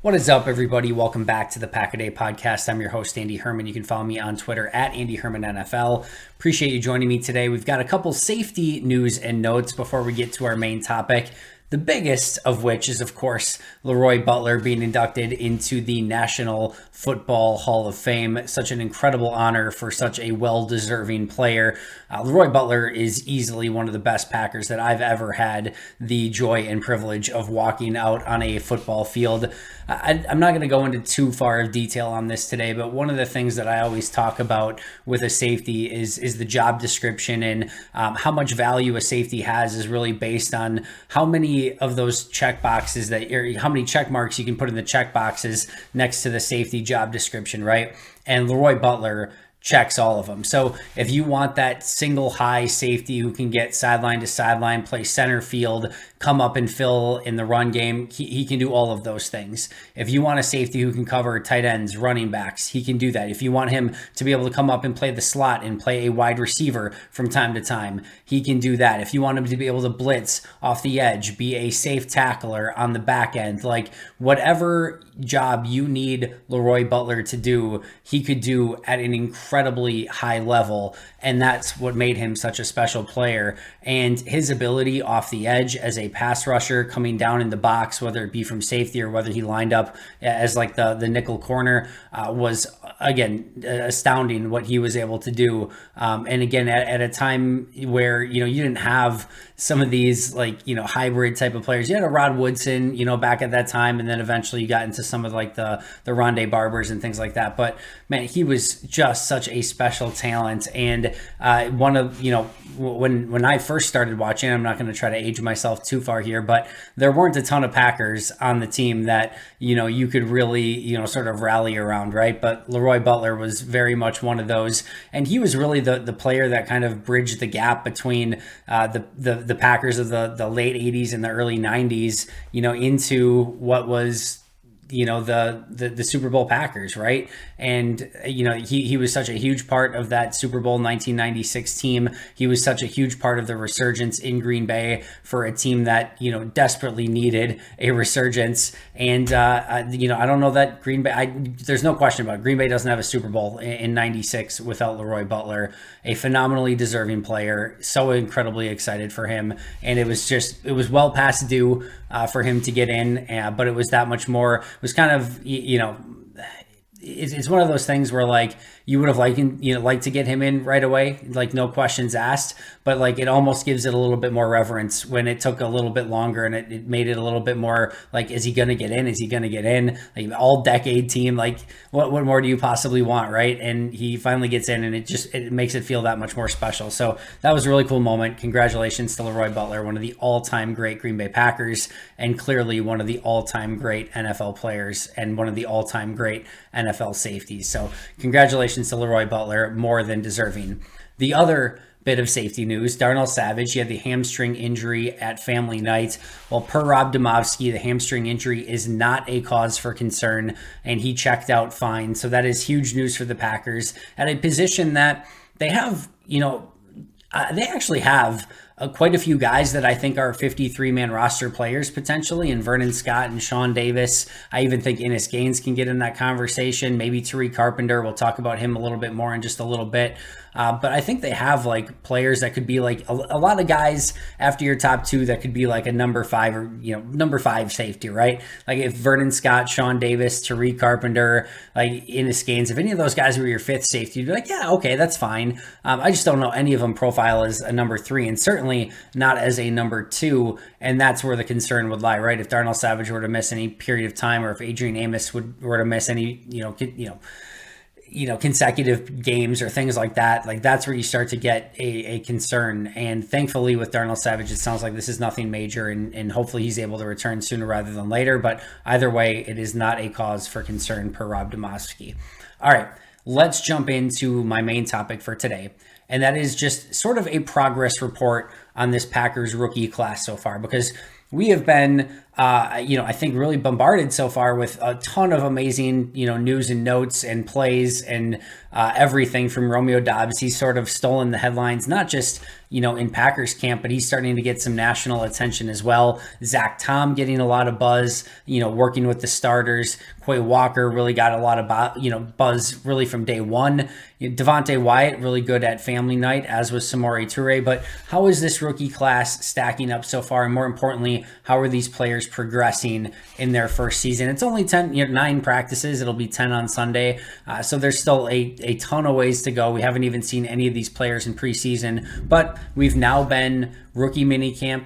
What is up, everybody? Welcome back to the Pack a Day podcast. I'm your host, Andy Herman. You can follow me on Twitter at Andy Herman NFL. Appreciate you joining me today. We've got a couple safety news and notes before we get to our main topic. The biggest of which is, of course, LeRoy Butler being inducted into the National Football Hall of Fame. Such an incredible honor for such a well-deserving player. LeRoy Butler is easily one of the best Packers that I've ever had the joy and privilege of walking out on a football field. I'm not going to go into too far of detail on this today, but one of the things that I always talk about with a safety is the job description, and how much value a safety has is really based on how many of those check boxes or how many check marks you can put in the check boxes next to the safety job description, right? And LeRoy Butler checks all of them. So if you want that single high safety who can get sideline to sideline, play center field, come up and fill in the run game, he can do all of those things. If you want a safety who can cover tight ends, running backs, he can do that. If you want him to be able to come up and play the slot and play a wide receiver from time to time, he can do that. If you want him to be able to blitz off the edge, be a safe tackler on the back end, like whatever job you need LeRoy Butler to do, he could do at an incredibly high level. And that's what made him such a special player. And his ability off the edge as a pass rusher coming down in the box, whether it be from safety or whether he lined up as like the nickel corner, was, again, astounding what he was able to do. And again, at a time where, you didn't have some of these hybrid type of players. You had a Rod Woodson, back at that time, and then eventually you got into some of like the Rondé Barbers and things like that. But man, he was just such a special talent. And one of, when I first started watching, I'm not going to try to age myself too far here, but there weren't a ton of Packers on the team that, you could really, sort of rally around, right? But LeRoy Butler was very much one of those. And he was really the player that kind of bridged the gap between the Packers of the late 80s and the early 90s, into what was the Super Bowl Packers, right? And he was such a huge part of that Super Bowl 1996 team. He was such a huge part of the resurgence in Green Bay for a team that desperately needed a resurgence. And I don't know that Green Bay, there's no question about it. Green Bay doesn't have a Super Bowl in 96 without LeRoy Butler, a phenomenally deserving player. So incredibly excited for him, and it was well past due for him to get in, but it was that much more. It was kind of, it's one of those things where like you would have liked to get him in right away, like no questions asked, but like it almost gives it a little bit more reverence when it took a little bit longer, and it made it a little bit more like, is he going to get in? Is he going to get in? Like all decade team, like what more do you possibly want, right? And he finally gets in, and it makes it feel that much more special. So that was a really cool moment. Congratulations to LeRoy Butler, one of the all-time great Green Bay Packers, and clearly one of the all-time great NFL players and one of the all-time great NFL safeties. So congratulations to LeRoy Butler, more than deserving. The other bit of safety news, Darnell Savage, he had the hamstring injury at family night. Well, per Rob Demovsky, the hamstring injury is not a cause for concern, and he checked out fine. So that is huge news for the Packers at a position that they have, they actually have quite a few guys that I think are 53-man roster players potentially, and Vernon Scott and Sean Davis. I even think Ennis Gaines can get in that conversation. Maybe Tariq Carpenter. We'll talk about him a little bit more in just a little bit. But I think they have like players that could be like a lot of guys after your top two that could be like a number 5 or number 5 safety, right? Like if Vernon Scott, Sean Davis, Tariq Carpenter, like Ennis Gaines, if any of those guys were your 5th safety, you'd be like, yeah, okay, that's fine. I just don't know any of them profile as a number 3, and certainly not as a number 2. And that's where the concern would lie, right? If Darnell Savage were to miss any period of time, or if Adrian Amos were to miss any, consecutive games or things like that, like that's where you start to get a concern. And thankfully with Darnell Savage, it sounds like this is nothing major, and hopefully he's able to return sooner rather than later. But either way, it is not a cause for concern per Rob Demovsky. All right, let's jump into my main topic for today. And that is just sort of a progress report on this Packers rookie class so far, because we have been, I think really bombarded so far with a ton of amazing, news and notes and plays and everything from Romeo Doubs. He's sort of stolen the headlines, not just, in Packers camp, but he's starting to get some national attention as well. Zach Tom getting a lot of buzz, working with the starters. Quay Walker really got a lot of buzz really from day one. Devontae Wyatt really good at family night, as was Samori Toure. But how is this rookie class stacking up so far? And more importantly, how are these players progressing in their first season? It's only 9 practices. It'll be 10 on Sunday. So there's still a ton of ways to go. We haven't even seen any of these players in preseason, but we've now been rookie minicamp,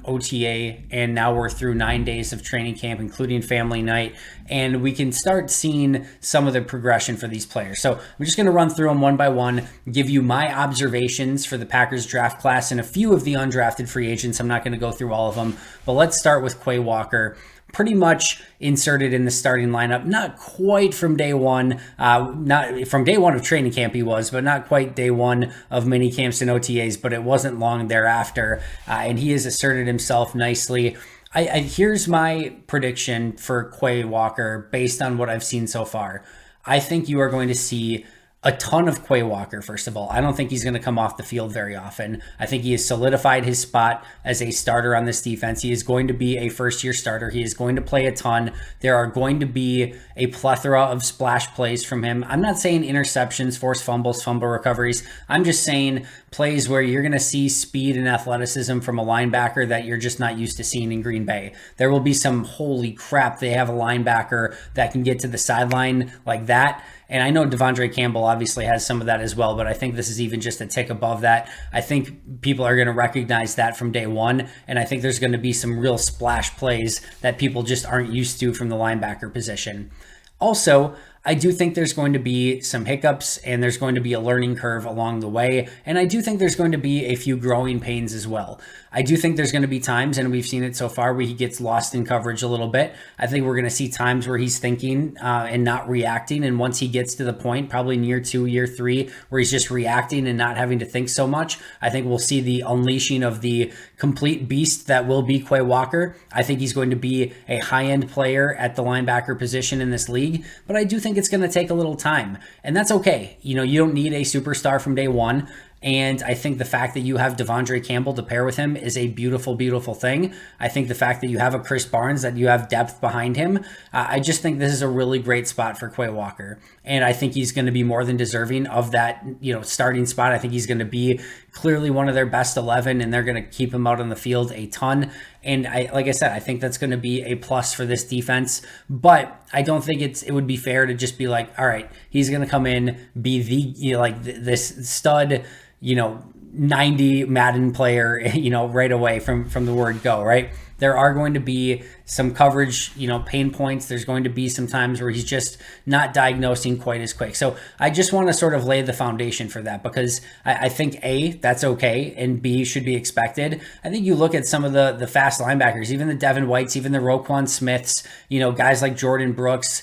OTA, and now we're through 9 days of training camp, including family night, and we can start seeing some of the progression for these players. So I'm just going to run through them one by one, give you my observations for the Packers draft class and a few of the undrafted free agents. I'm not going to go through all of them, but let's start with Quay Walker. Pretty much inserted in the starting lineup, not quite from day one, not from day one of training camp he was, but not quite day one of mini camps and OTAs, but it wasn't long thereafter, and he has asserted himself nicely. Here's my prediction for Quay Walker based on what I've seen so far. I think you are going to see a ton of Quay Walker, first of all. I don't think he's going to come off the field very often. I think he has solidified his spot as a starter on this defense. He is going to be a first-year starter. He is going to play a ton. There are going to be a plethora of splash plays from him. I'm not saying interceptions, forced fumbles, fumble recoveries. I'm just saying plays where you're going to see speed and athleticism from a linebacker that you're just not used to seeing in Green Bay. There will be some, holy crap, they have a linebacker that can get to the sideline like that. And I know Devondre Campbell obviously has some of that as well, but I think this is even just a tick above that. I think people are going to recognize that from day one, and I think there's going to be some real splash plays that people just aren't used to from the linebacker position. Also, I do think there's going to be some hiccups and there's going to be a learning curve along the way. And I do think there's going to be a few growing pains as well. I do think there's going to be times, and we've seen it so far, where he gets lost in coverage a little bit. I think we're going to see times where he's thinking and not reacting. And once he gets to the point, probably in year 2, year 3, where he's just reacting and not having to think so much, I think we'll see the unleashing of the complete beast that will be Quay Walker. I think he's going to be a high-end player at the linebacker position in this league, but I do think it's going to take a little time, and that's okay. You don't need a superstar from day one. And I think the fact that you have Devondre Campbell to pair with him is a beautiful, beautiful thing. I think the fact that you have a Chris Barnes, that you have depth behind him, I just think this is a really great spot for Quay Walker. And I think he's going to be more than deserving of that, starting spot. I think he's going to be clearly one of their best 11, and they're going to keep him out on the field a ton. And like I said, I think that's going to be a plus for this defense. But I don't think it would be fair to just be like, all right, he's going to come in, be this stud, 90 Madden player, right away from the word go, right? There are going to be some coverage, pain points. There's going to be some times where he's just not diagnosing quite as quick. So I just want to sort of lay the foundation for that, because I think A, that's okay, and B, should be expected. I think you look at some of the fast linebackers, even the Devin Whites, even the Roquan Smiths, guys like Jordan Brooks,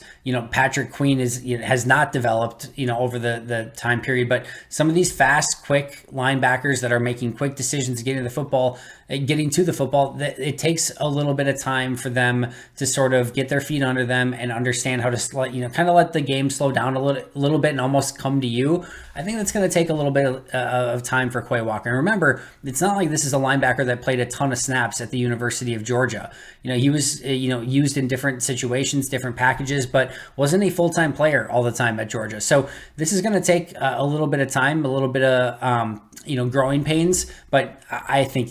Patrick Queen has not developed, over the time period, but some of these fast, quick linebackers that are making quick decisions, getting to the football, it takes a little bit of time for them to sort of get their feet under them and understand how to kind of let the game slow down a little bit and almost come to you. I think that's going to take a little bit of time for Quay Walker. And remember, it's not like this is a linebacker that played a ton of snaps at the University of Georgia. He was used in different situations, different packages, but wasn't a full-time player all the time at Georgia. So this is going to take a little bit of time, a little bit of growing pains, but I think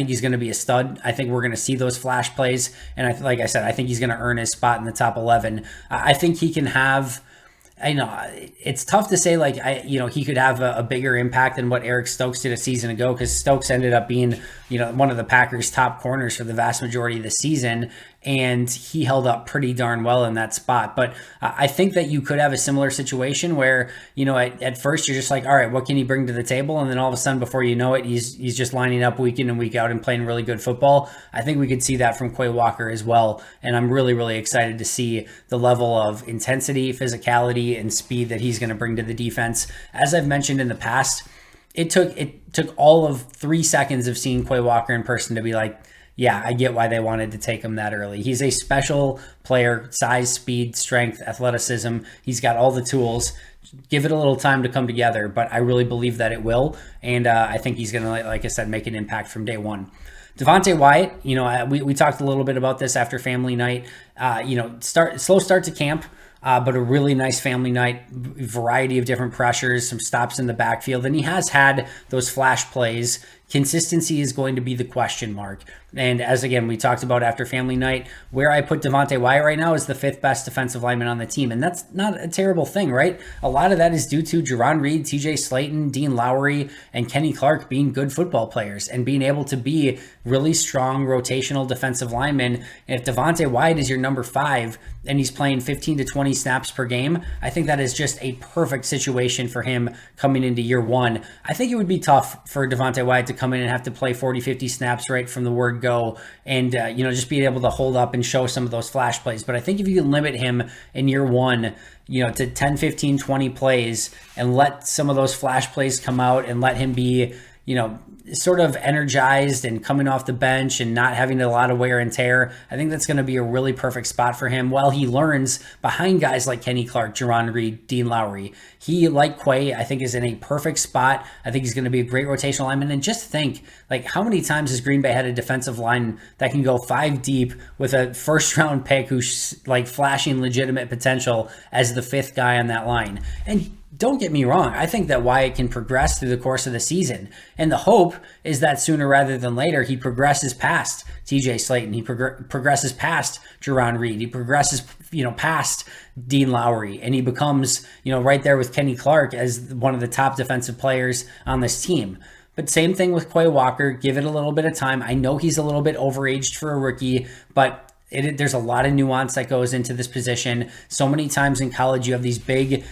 he's going to be a stud. I think we're going to see those flash plays, and like I said, I think he's going to earn his spot in the top 11. I think he can have. I know it's tough to say, he could have a bigger impact than what Eric Stokes did a season ago, because Stokes ended up being, one of the Packers' top corners for the vast majority of the season, and he held up pretty darn well in that spot. But I think that you could have a similar situation where, at first you're just like, all right, what can he bring to the table? And then all of a sudden, before you know it, he's just lining up week in and week out and playing really good football. I think we could see that from Quay Walker as well. And I'm really, really excited to see the level of intensity, physicality, and speed that he's going to bring to the defense. As I've mentioned in the past, it took all of 3 seconds of seeing Quay Walker in person to be like, yeah, I get why they wanted to take him that early. He's a special player, size, speed, strength, athleticism. He's got all the tools. Give it a little time to come together, but I really believe that it will. And I think he's going to, like I said, make an impact from day one. Devonte Wyatt, we talked a little bit about this after family night. Slow start to camp, but a really nice family night, variety of different pressures, some stops in the backfield. And he has had those flash plays. Consistency is going to be the question mark. And as again, we talked about after family night, where I put Devonte Wyatt right now is the 5th best defensive lineman on the team. And that's not a terrible thing, right? A lot of that is due to Jarran Reed, TJ Slayton, Dean Lowry, and Kenny Clark being good football players and being able to be really strong rotational defensive linemen. And if Devonte Wyatt is your number 5 and he's playing 15 to 20 snaps per game, I think that is just a perfect situation for him coming into year one. I think it would be tough for Devonte Wyatt to come in and have to play 40, 50 snaps right from the word go and, just being able to hold up and show some of those flash plays. But I think if you can limit him in year one, to 10, 15, 20 plays and let some of those flash plays come out and let him be, sort of energized and coming off the bench and not having a lot of wear and tear, I think that's going to be a really perfect spot for him while he learns behind guys like Kenny Clark, Jarran Reed, Dean Lowry. He, like Quay, I think is in a perfect spot. I think he's going to be a great rotational lineman. And just think, how many times has Green Bay had a defensive line that can go 5 deep with a first-round pick who's flashing legitimate potential as the 5th guy on that line? And don't get me wrong, I think that Wyatt can progress through the course of the season. And the hope is that sooner rather than later, he progresses past TJ Slayton. He progresses past Jarran Reed. He progresses, past Dean Lowry. And he becomes, right there with Kenny Clark as one of the top defensive players on this team. But same thing with Quay Walker. Give it a little bit of time. I know he's a little bit overaged for a rookie, but there's a lot of nuance that goes into this position. So many times in college, you have these big,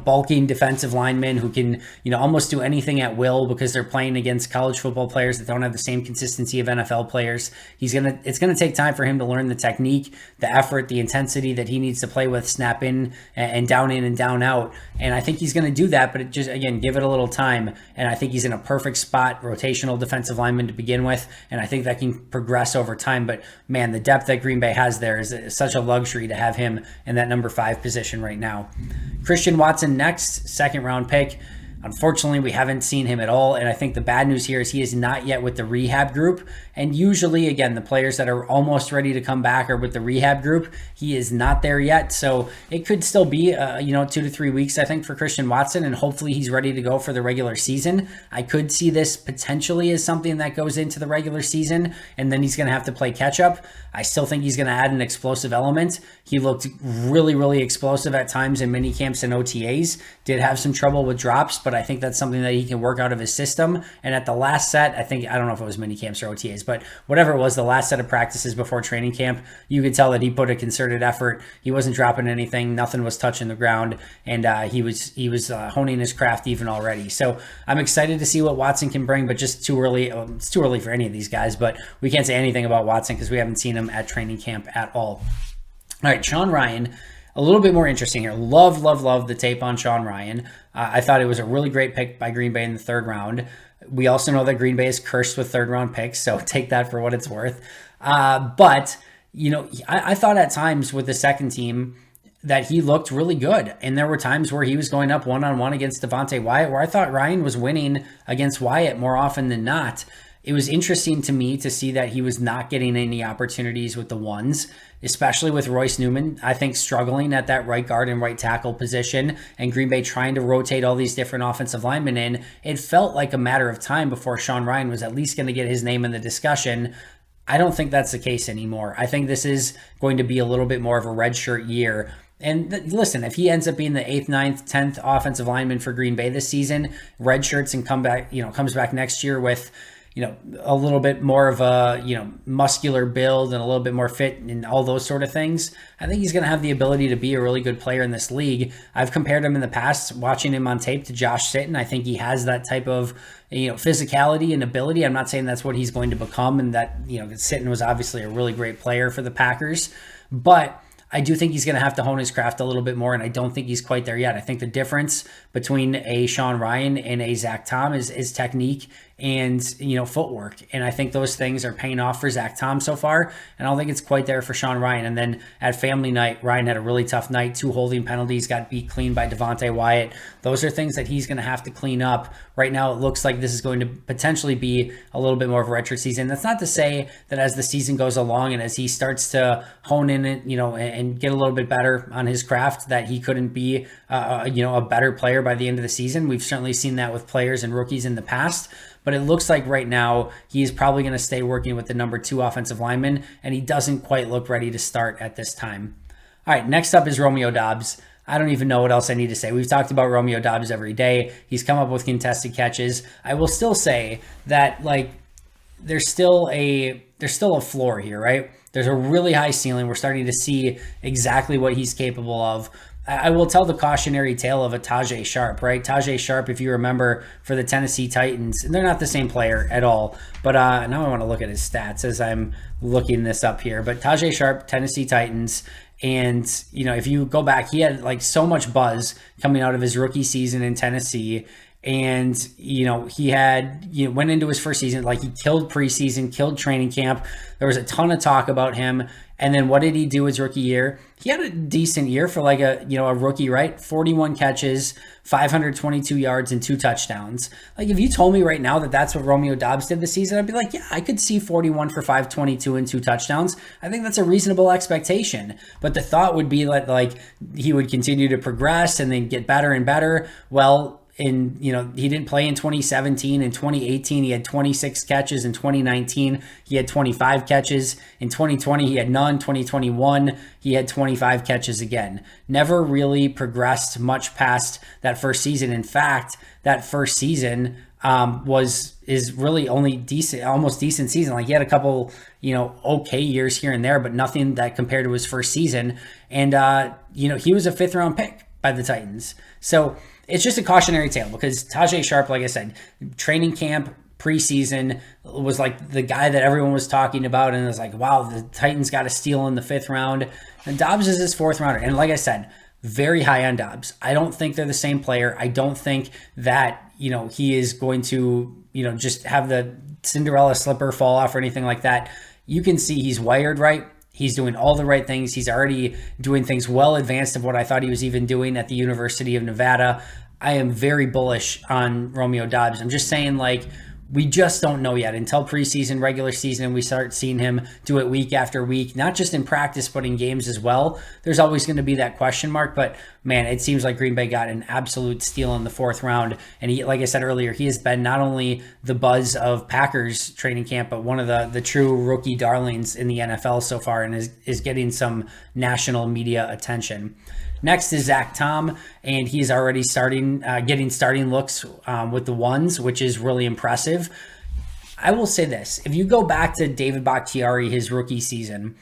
bulking defensive linemen who can, almost do anything at will because they're playing against college football players that don't have the same consistency of NFL players. It's gonna take time for him to learn the technique, the effort, the intensity that he needs to play with, snap in and down out. And I think he's gonna do that, but give it a little time. And I think he's in a perfect spot, rotational defensive lineman to begin with. And I think that can progress over time. But man, the depth that Green Bay has there is such a luxury to have him in that number 5 position right now. Christian Watson next, 2nd round pick. Unfortunately, we haven't seen him at all, and I think the bad news here is he is not yet with the rehab group. And usually, again, the players that are almost ready to come back are with the rehab group. He is not there yet, so it could still be, 2 to 3 weeks, I think, for Christian Watson, and hopefully he's ready to go for the regular season. I could see this potentially as something that goes into the regular season, and then he's going to have to play catch-up. I still think he's going to add an explosive element. He looked really, really explosive at times in mini camps and OTAs. Did have some trouble with drops, but I think that's something that he can work out of his system. And at the last set, I don't know if it was mini camps or OTAs, but whatever it was, the last set of practices before training camp, you could tell that he put a concerted effort. He wasn't dropping anything. Nothing was touching the ground. And he was honing his craft even already. So I'm excited to see what Watson can bring, but just too early. It's too early for any of these guys, but we can't say anything about Watson because we haven't seen him at training camp at all. All right, Sean Rhyan, a little bit more interesting here. Love the tape on Sean Rhyan. I thought it was a really great pick by Green Bay in the 3rd round. We also know that Green Bay is cursed with 3rd round picks, so take that for what it's worth. But I thought at times with the 2nd team that he looked really good. And there were times where he was going up one-on-one against Devonte Wyatt, where I thought Ryan was winning against Wyatt more often than not. It was interesting to me to see that he was not getting any opportunities with the ones, especially with Royce Newman, I think, struggling at that right guard and right tackle position, and Green Bay trying to rotate all these different offensive linemen in. It felt like a matter of time before Sean Rhyan was at least going to get his name in the discussion. I don't think that's the case anymore. I think this is going to be a little bit more of a redshirt year. And listen, if he ends up being the 8th, 9th, 10th offensive lineman for Green Bay this season, redshirts and comes back next year with a little bit more of a, muscular build and a little bit more fit and all those sort of things, I think he's going to have the ability to be a really good player in this league. I've compared him in the past, watching him on tape, to Josh Sitton. I think he has that type of, physicality and ability. I'm not saying that's what he's going to become, and that, Sitton was obviously a really great player for the Packers, but I do think he's going to have to hone his craft a little bit more, and I don't think he's quite there yet. I think the difference between a Sean Rhyan and a Zach Tom is technique and, footwork. And I think those things are paying off for Zach Tom so far. And I don't think it's quite there for Sean Ryan. And then at family night, Ryan had a really tough night. 2 holding penalties, got beat clean by Devontae Wyatt. Those are things that he's going to have to clean up. Right now, it looks like this is going to potentially be a little bit more of a retro season. That's not to say that as the season goes along and as he starts to hone in it, and get a little bit better on his craft, that he couldn't be, a better player by the end of the season. We've certainly seen that with players and rookies in the past. But it looks like right now he's probably going to stay working with the number 2 offensive lineman, and he doesn't quite look ready to start at this time. All right, next up is Romeo Doubs. I don't even know what else I need to say. We've talked about Romeo Doubs every day. He's come up with contested catches. I will still say that there's still a floor here, right? There's a really high ceiling. We're starting to see exactly what he's capable of. I will tell the cautionary tale of a Tajay Sharp, right? Tajay Sharp, if you remember, for the Tennessee Titans, and they're not the same player at all, but now I want to look at his stats as I'm looking this up here. But Tajay Sharp, Tennessee Titans, and, if you go back, he had so much buzz coming out of his rookie season in Tennessee. And, he went into his first season, he killed preseason, killed training camp. There was a ton of talk about him. And then what did he do his rookie year? He had a decent year for a rookie, right? 41 catches, 522 yards, and 2 touchdowns. If you told me right now that that's what Romeo Doubs did this season, I'd be like, yeah, I could see 41 for 522 and 2 touchdowns. I think that's a reasonable expectation. But the thought would be that he would continue to progress and then get better and better. Well, he didn't play in 2017. In 2018, he had 26 catches. In 2019, he had 25 catches. In 2020, he had none. 2021, he had 25 catches again. Never really progressed much past that first season. In fact, that first season is really only decent, almost decent season. He had a couple, okay years here and there, but nothing that compared to his first season. And, he was a 5th round pick by the Titans. So it's just a cautionary tale because Tajay Sharp, like I said, training camp, preseason, was the guy that everyone was talking about. And it was wow, the Titans got a steal in the 5th round. And Doubs is his 4th rounder. And like I said, very high on Doubs. I don't think they're the same player. I don't think that, he is going to, just have the Cinderella slipper fall off or anything like that. You can see he's wired right. He's doing all the right things. He's already doing things well advanced of what I thought he was even doing at the University of Nevada. I am very bullish on Romeo Doubs. I'm just saying, we just don't know yet until preseason, regular season, and we start seeing him do it week after week, not just in practice, but in games as well. There's always going to be that question mark, but man, it seems like Green Bay got an absolute steal in the 4th round. And he, like I said earlier, he has been not only the buzz of Packers training camp, but one of the true rookie darlings in the NFL so far, and is getting some national media attention. Next is Zach Tom, and he's already getting starting looks with the ones, which is really impressive. I will say this. If you go back to David Bakhtiari, his rookie season,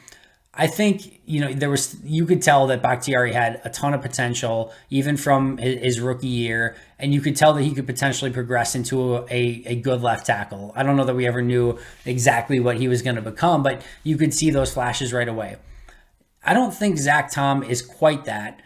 I think, you could tell that Bakhtiari had a ton of potential, even from his rookie year, and you could tell that he could potentially progress into a good left tackle. I don't know that we ever knew exactly what he was going to become, but you could see those flashes right away. I don't think Zach Tom is quite that.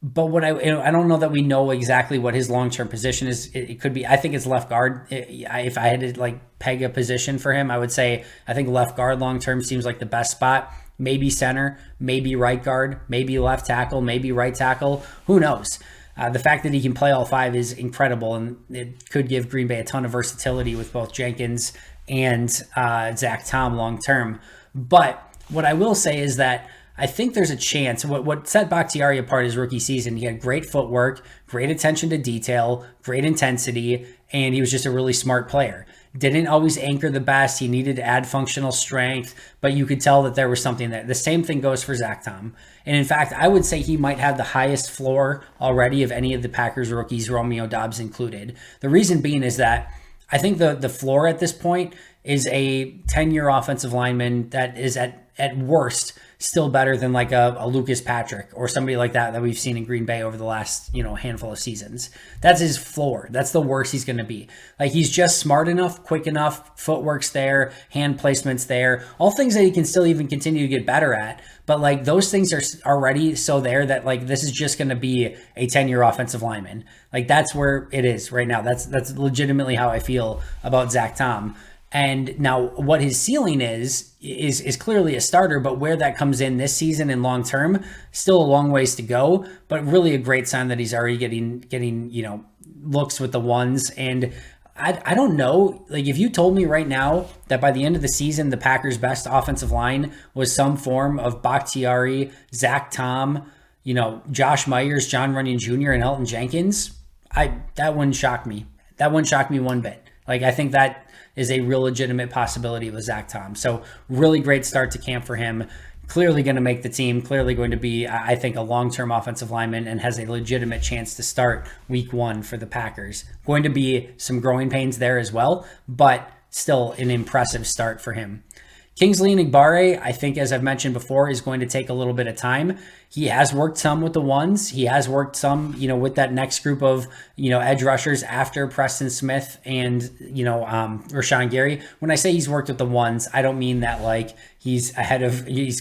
But I don't know that we know exactly what his long-term position is. It could be, I think it's left guard. If I had to peg a position for him, I would say I think left guard long-term seems like the best spot. Maybe center, maybe right guard, maybe left tackle, maybe right tackle. Who knows? The fact that he can play all 5 is incredible, and it could give Green Bay a ton of versatility with both Jenkins and Zach Tom long-term. But what I will say is that I think there's a chance. What set Bakhtiari apart his rookie season, he had great footwork, great attention to detail, great intensity, and he was just a really smart player. Didn't always anchor the best. He needed to add functional strength, but you could tell that there was something there. The same thing goes for Zach Tom. And in fact, I would say he might have the highest floor already of any of the Packers rookies, Romeo Doubs included. The reason being is that I think the floor at this point is a 10-year offensive lineman that is at at worst still better than like a Lucas Patrick or somebody like that we've seen in Green Bay over the last, handful of seasons. That's his floor. That's the worst he's going to be. Like, he's just smart enough, quick enough, footwork's there, hand placement's there, all things that he can still even continue to get better at. But like, those things are already so there that like, this is just going to be a 10-year offensive lineman. Like, that's where it is right now. That's legitimately how I feel about Zach Tom. And now what his ceiling is clearly a starter, but where that comes in this season and long term, still a long ways to go, but really a great sign that he's already getting looks with the ones. And I don't know, like, if you told me right now that by the end of the season, the Packers' best offensive line was some form of Bakhtiari, Zach Tom, Josh Myers, John Runyon Jr., and Elton Jenkins, that wouldn't shock me. That wouldn't shock me one bit. Like, I think that is a real legitimate possibility with Zach Tom. So really great start to camp for him. Clearly going to make the team, clearly going to be, I think, a long-term offensive lineman and has a legitimate chance to start week 1 for the Packers. Going to be some growing pains there as well, but still an impressive start for him. Kingsley Enagbare, I think, as I've mentioned before, is going to take a little bit of time. He has worked some with the ones. He has worked some, with that next group of, edge rushers after Preston Smith and, Rashawn Gary. When I say he's worked with the ones, I don't mean that like he's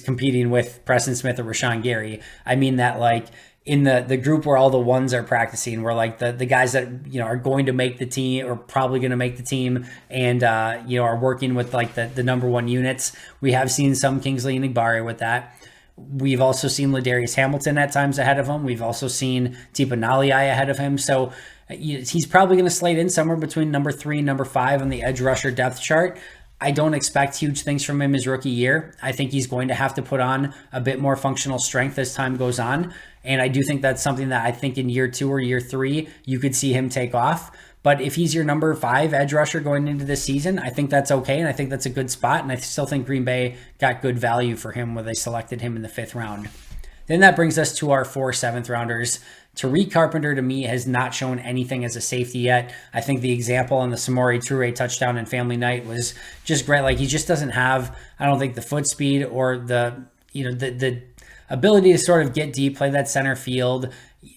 competing with Preston Smith or Rashawn Gary. I mean that like in the group where all the ones are practicing, where like the guys that, are going to make the team or probably going to make the team and, are working with like the number 1 units. We have seen some Kingsley Enagbare with that. We've also seen Ladarius Hamilton at times ahead of him. We've also seen Tipa Naliai ahead of him. So he's probably going to slate in somewhere between number 3 and number 5 on the edge rusher depth chart. I don't expect huge things from him his rookie year. I think he's going to have to put on a bit more functional strength as time goes on. And I do think that's something that I think in year 2 or year 3, you could see him take off. But if he's your number 5 edge rusher going into this season, I think that's okay. And I think that's a good spot. And I still think Green Bay got good value for him when they selected him in the 5th round. Then that brings us to our 4 7th rounders. Tariq Carpenter, to me, has not shown anything as a safety yet. I think the example on the Samori Toure touchdown in Family Night was just great. Like, he just doesn't have, I don't think, the foot speed or the ability to sort of get deep, play that center field.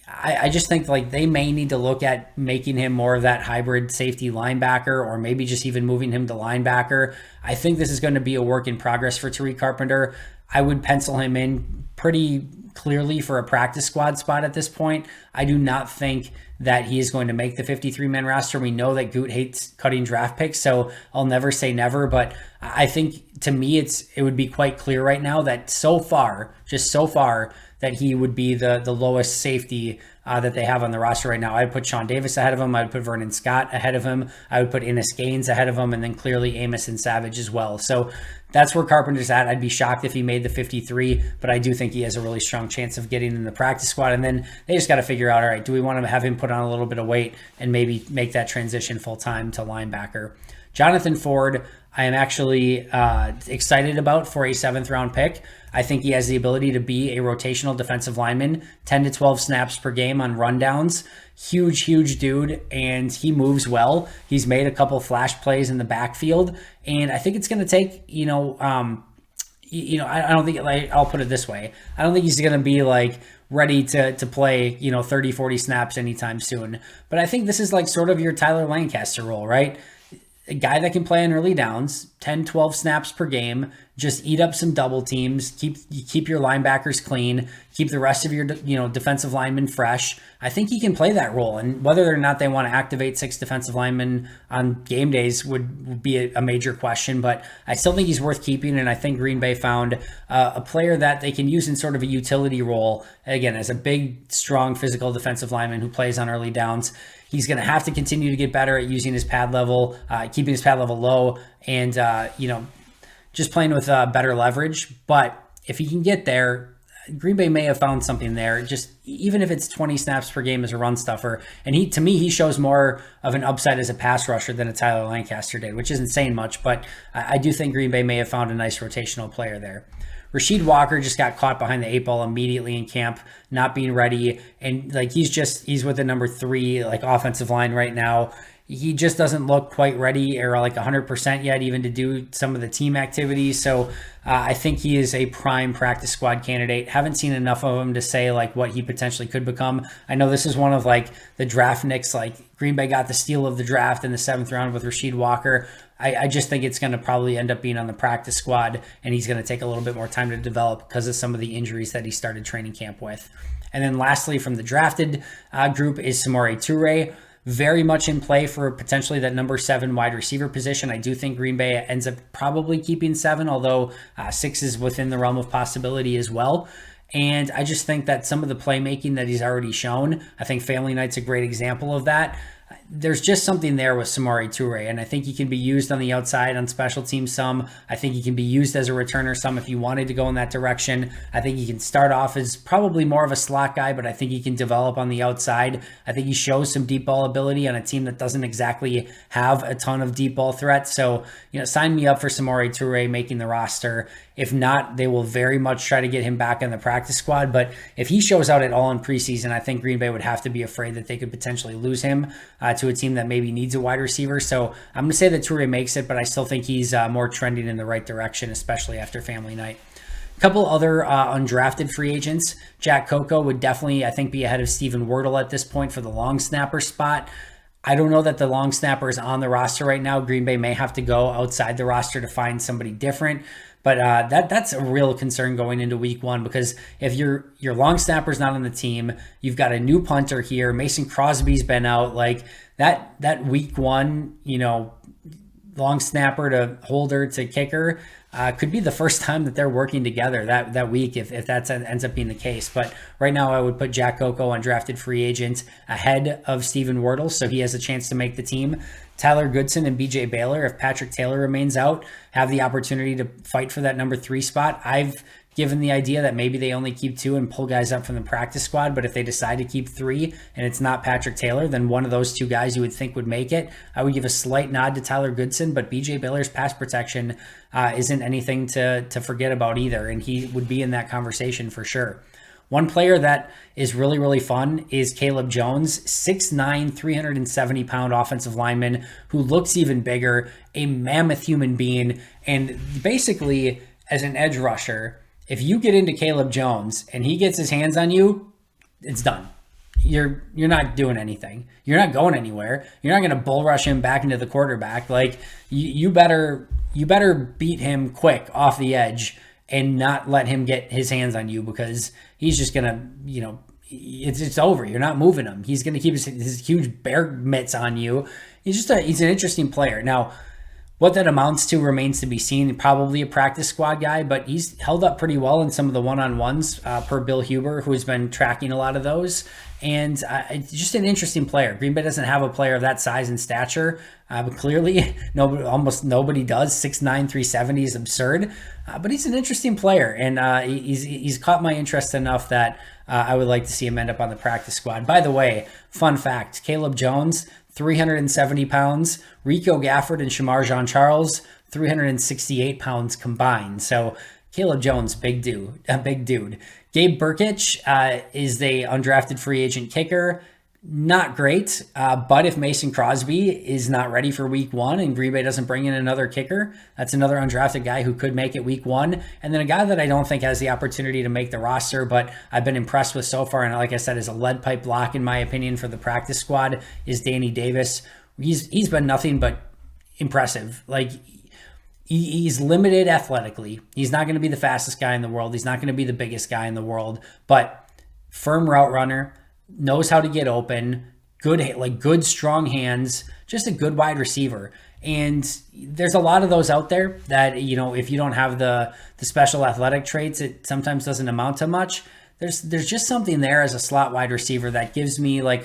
I just think like they may need to look at making him more of that hybrid safety linebacker, or maybe just even moving him to linebacker. I think this is going to be a work in progress for Tariq Carpenter. I would pencil him in pretty clearly for a practice squad spot at this point. I do not think that he is going to make the 53-man roster. We know that Goot hates cutting draft picks, so I'll never say never, but I think to me it would be quite clear right now that so far, that he would be the lowest safety that they have on the roster right now. I'd put Sean Davis ahead of him. I'd put Vernon Scott ahead of him. I would put Ennis Gaines ahead of him, and then clearly Amos and Savage as well. So that's where Carpenter's at. I'd be shocked if he made the 53, but I do think he has a really strong chance of getting in the practice squad. And then they just got to figure out, all right, do we want to have him put on a little bit of weight and maybe make that transition full-time to linebacker? Jonathan Ford, I am actually excited about for a 7th round pick. I think he has the ability to be a rotational defensive lineman, 10 to 12 snaps per game on rundowns. Huge dude, and he moves well. He's made a couple flash plays in the backfield, and I think it's going to take, I don't think, like, I'll put it this way. I don't think he's going to be like ready to play, 30, 40 snaps anytime soon. But I think this is like sort of your Tyler Lancaster role, right? A guy that can play on early downs, 10, 12 snaps per game, just eat up some double teams, keep your linebackers clean, keep the rest of your defensive linemen fresh. I think he can play that role, and whether or not they want to activate 6 defensive linemen on game days would be a major question, but I still think he's worth keeping, and I think Green Bay found a player that they can use in sort of a utility role, again, as a big, strong, physical defensive lineman who plays on early downs. He's going to have to continue to get better at using his pad level, keeping his pad level low, and, just playing with better leverage. But if he can get there, Green Bay may have found something there, just even if it's 20 snaps per game as a run stuffer. And to me, he shows more of an upside as a pass rusher than a Tyler Lancaster did, which isn't saying much, but I do think Green Bay may have found a nice rotational player there. Rasheed Walker just got caught behind the 8 ball immediately in camp, not being ready. And like, he's with the number 3, like, offensive line right now. he just doesn't look quite ready or like 100% yet, even to do some of the team activities. So I think he is a prime practice squad candidate. Haven't seen enough of him to say like what he potentially could become. I know this is one of like the draft nicks, like Green Bay got the steal of the draft in the 7th round with Rasheed Walker. I just think it's going to probably end up being on the practice squad, and he's going to take a little bit more time to develop because of some of the injuries that he started training camp with. And then lastly, from the drafted group is Samori Toure. Very much in play for potentially that number 7 wide receiver position. I do think Green Bay ends up probably keeping 7, although 6 is within the realm of possibility as well. And I just think that some of the playmaking that he's already shown, I think Family Night's a great example of that. There's just something there with Samori Toure, and I think he can be used on the outside on special teams some. I think he can be used as a returner some if you wanted to go in that direction. I think he can start off as probably more of a slot guy, but I think he can develop on the outside. I think he shows some deep ball ability on a team that doesn't exactly have a ton of deep ball threats. So, sign me up for Samori Toure making the roster. If not, they will very much try to get him back on the practice squad. But if he shows out at all in preseason, I think Green Bay would have to be afraid that they could potentially lose him to a team that maybe needs a wide receiver. So I'm going to say that Toure makes it, but I still think he's more trending in the right direction, especially after Family Night. A couple other undrafted free agents. Jack Coco would definitely, I think, be ahead of Steven Wirtel at this point for the long snapper spot. I don't know that the long snapper is on the roster right now. Green Bay may have to go outside the roster to find somebody different. But that's a real concern going into week 1, because if your long snapper's not on the team, you've got a new punter here. Mason Crosby's been out. Like that week 1, long snapper to holder to kicker could be the first time that they're working together that week if that ends up being the case. But right now I would put Jack Coco, undrafted free agent, ahead of Steven Wirtel, so he has a chance to make the team. Tyler Goodson and BJ Baylor, if Patrick Taylor remains out, have the opportunity to fight for that number 3 spot. I've given the idea that maybe they only keep 2 and pull guys up from the practice squad, but if they decide to keep 3 and it's not Patrick Taylor, then one of those 2 guys you would think would make it. I would give a slight nod to Tyler Goodson, but BJ Baylor's pass protection isn't anything to forget about either, and he would be in that conversation for sure. One player that is really, really fun is Caleb Jones, 6'9", 370-pound offensive lineman who looks even bigger, a mammoth human being. And basically, as an edge rusher, if you get into Caleb Jones and he gets his hands on you, it's done. You're not doing anything. You're not going anywhere. You're not going to bull rush him back into the quarterback. Like you better beat him quick off the edge and not let him get his hands on you, because he's just going to, it's over. You're not moving him. He's going to keep his huge bear mitts on you. He's an interesting player. Now, what that amounts to remains to be seen. Probably a practice squad guy, but he's held up pretty well in some of the one-on-ones per Bill Huber, who's been tracking a lot of those. And it's just an interesting player. Green Bay doesn't have a player of that size and stature, but clearly almost nobody does. 6'9", 370 is absurd, but he's an interesting player, and he's caught my interest enough that I would like to see him end up on the practice squad. By the way, fun fact, Caleb Jones, 370 pounds. Rico Gafford and Shamar Jean-Charles, 368 pounds combined. So Caleb Jones, big dude. Gabe Burkich is the undrafted free agent kicker. Not great, but if Mason Crosby is not ready for week 1 and Green Bay doesn't bring in another kicker, that's another undrafted guy who could make it week 1. And then a guy that I don't think has the opportunity to make the roster, but I've been impressed with so far, and like I said, is a lead pipe block in my opinion for the practice squad, is Danny Davis. He's been nothing but impressive. Like, he's limited athletically. He's not going to be the fastest guy in the world. He's not going to be the biggest guy in the world, but firm route runner, knows how to get open, good strong hands, just a good wide receiver. And there's a lot of those out there that, if you don't have the special athletic traits, it sometimes doesn't amount to much. There's just something there as a slot wide receiver that gives me like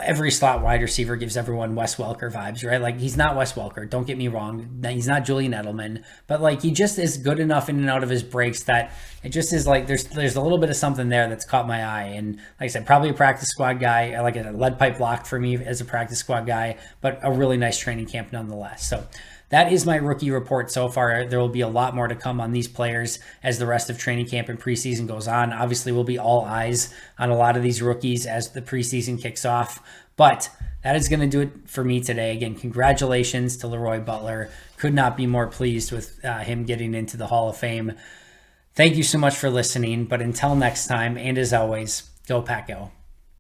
every slot wide receiver gives everyone Wes Welker vibes, right? Like, he's not Wes Welker, don't get me wrong. He's not Julian Edelman, but like, he just is good enough in and out of his breaks that it just is like, there's a little bit of something there that's caught my eye. And like I said, probably a practice squad guy. I like a lead pipe block for me as a practice squad guy, but a really nice training camp nonetheless. So that is my rookie report so far. There will be a lot more to come on these players as the rest of training camp and preseason goes on. Obviously, we'll be all eyes on a lot of these rookies as the preseason kicks off. But that is going to do it for me today. Again, congratulations to LeRoy Butler. Could not be more pleased with him getting into the Hall of Fame. Thank you so much for listening. But until next time, and as always, go Pack Go.